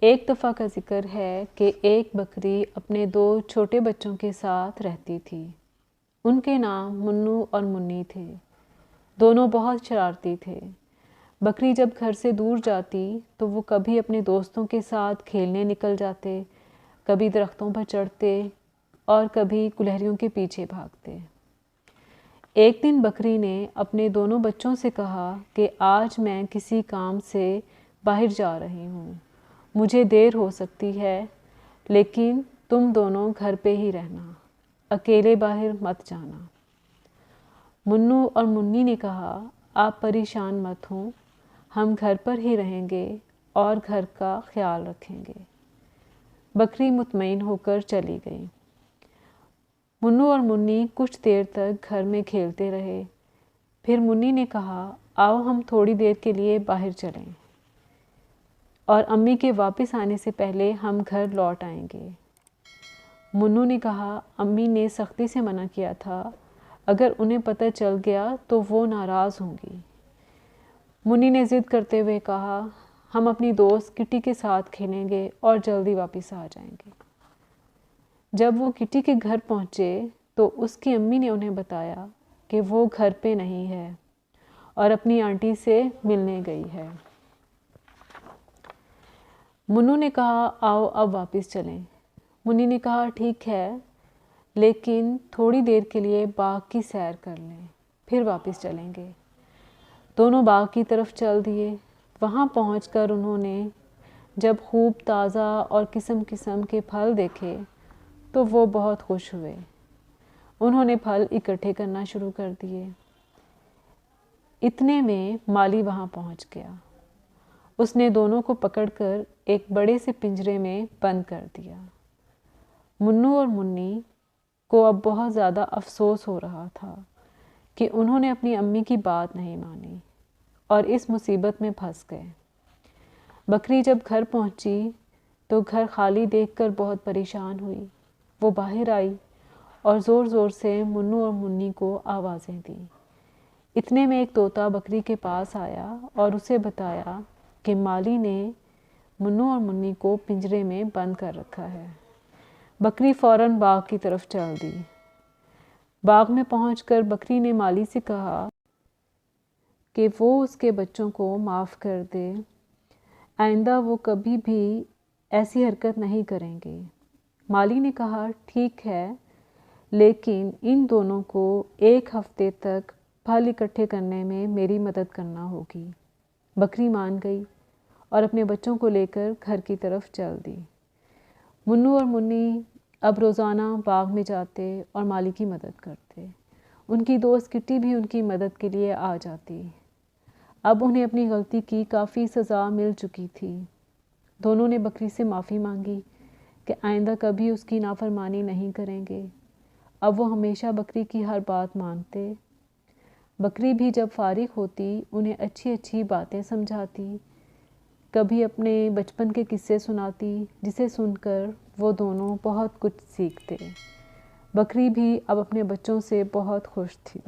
ایک دفعہ کا ذکر ہے کہ ایک بکری اپنے 2 چھوٹے بچوں کے ساتھ رہتی تھی۔ ان کے نام منو اور منی تھے۔ دونوں بہت شرارتی تھے۔ بکری جب گھر سے دور جاتی تو وہ کبھی اپنے دوستوں کے ساتھ کھیلنے نکل جاتے، کبھی درختوں پر چڑھتے اور کبھی کلہریوں کے پیچھے بھاگتے۔ ایک دن بکری نے اپنے دونوں بچوں سے کہا کہ آج میں کسی کام سے باہر جا رہی ہوں، مجھے دیر ہو سکتی ہے، لیکن تم دونوں گھر پہ ہی رہنا، اکیلے باہر مت جانا۔ منو اور منی نے کہا، آپ پریشان مت ہوں، ہم گھر پر ہی رہیں گے اور گھر کا خیال رکھیں گے۔ بکری مطمئن ہو کر چلی گئی۔ منو اور منی کچھ دیر تک گھر میں کھیلتے رہے۔ پھر منی نے کہا، آؤ ہم تھوڑی دیر کے لیے باہر چلیں اور امی کے واپس آنے سے پہلے ہم گھر لوٹ آئیں گے۔ منو نے کہا، امی نے سختی سے منع کیا تھا، اگر انہیں پتہ چل گیا تو وہ ناراض ہوں گی۔ منی نے ضد کرتے ہوئے کہا، ہم اپنی دوست کٹی کے ساتھ کھیلیں گے اور جلدی واپس آ جائیں گے۔ جب وہ کٹی کے گھر پہنچے تو اس کی امی نے انہیں بتایا کہ وہ گھر پہ نہیں ہے اور اپنی آنٹی سے ملنے گئی ہے۔ منو نے کہا، آؤ اب واپس چلیں۔ منی نے کہا، ٹھیک ہے، لیکن تھوڑی دیر کے لیے باغ کی سیر کر لیں، پھر واپس چلیں گے۔ دونوں باغ کی طرف چل دیے۔ وہاں پہنچ کر انہوں نے جب خوب تازہ اور قسم قسم کے پھل دیکھے تو وہ بہت خوش ہوئے۔ انہوں نے پھل اکٹھے کرنا شروع کر دیے۔ اتنے میں مالی وہاں پہنچ گیا۔ اس نے دونوں کو پکڑ کر ایک بڑے سے پنجرے میں بند کر دیا۔ منو اور منی کو اب بہت زیادہ افسوس ہو رہا تھا کہ انہوں نے اپنی امی کی بات نہیں مانی اور اس مصیبت میں پھنس گئے۔ بکری جب گھر پہنچی تو گھر خالی دیکھ کر بہت پریشان ہوئی۔ وہ باہر آئی اور زور زور سے منو اور منی کو آوازیں دیں۔ اتنے میں ایک طوطا بکری کے پاس آیا اور اسے بتایا کہ مالی نے منو اور منی کو پنجرے میں بند کر رکھا ہے۔ بکری فوراً باغ کی طرف چل دی۔ باغ میں پہنچ کر بکری نے مالی سے کہا کہ وہ اس کے بچوں کو معاف کر دے، آئندہ وہ کبھی بھی ایسی حرکت نہیں کریں گے۔ مالی نے کہا، ٹھیک ہے، لیکن ان دونوں کو 1 ہفتے تک پھل اکٹھے کرنے میں میری مدد کرنا ہوگی۔ بکری مان گئی اور اپنے بچوں کو لے کر گھر کی طرف چل دی۔ منو اور منی اب روزانہ باغ میں جاتے اور مالی کی مدد کرتے۔ ان کی دوست کٹی بھی ان کی مدد کے لیے آ جاتی۔ اب انہیں اپنی غلطی کی کافی سزا مل چکی تھی۔ دونوں نے بکری سے معافی مانگی کہ آئندہ کبھی اس کی نافرمانی نہیں کریں گے۔ اب وہ ہمیشہ بکری کی ہر بات مانتے۔ بکری بھی جب فارغ ہوتی انہیں اچھی اچھی باتیں سمجھاتی، کبھی اپنے بچپن کے قصے سناتی، جسے سن کر وہ دونوں بہت کچھ سیکھتے۔ بکری بھی اب اپنے بچوں سے بہت خوش تھی۔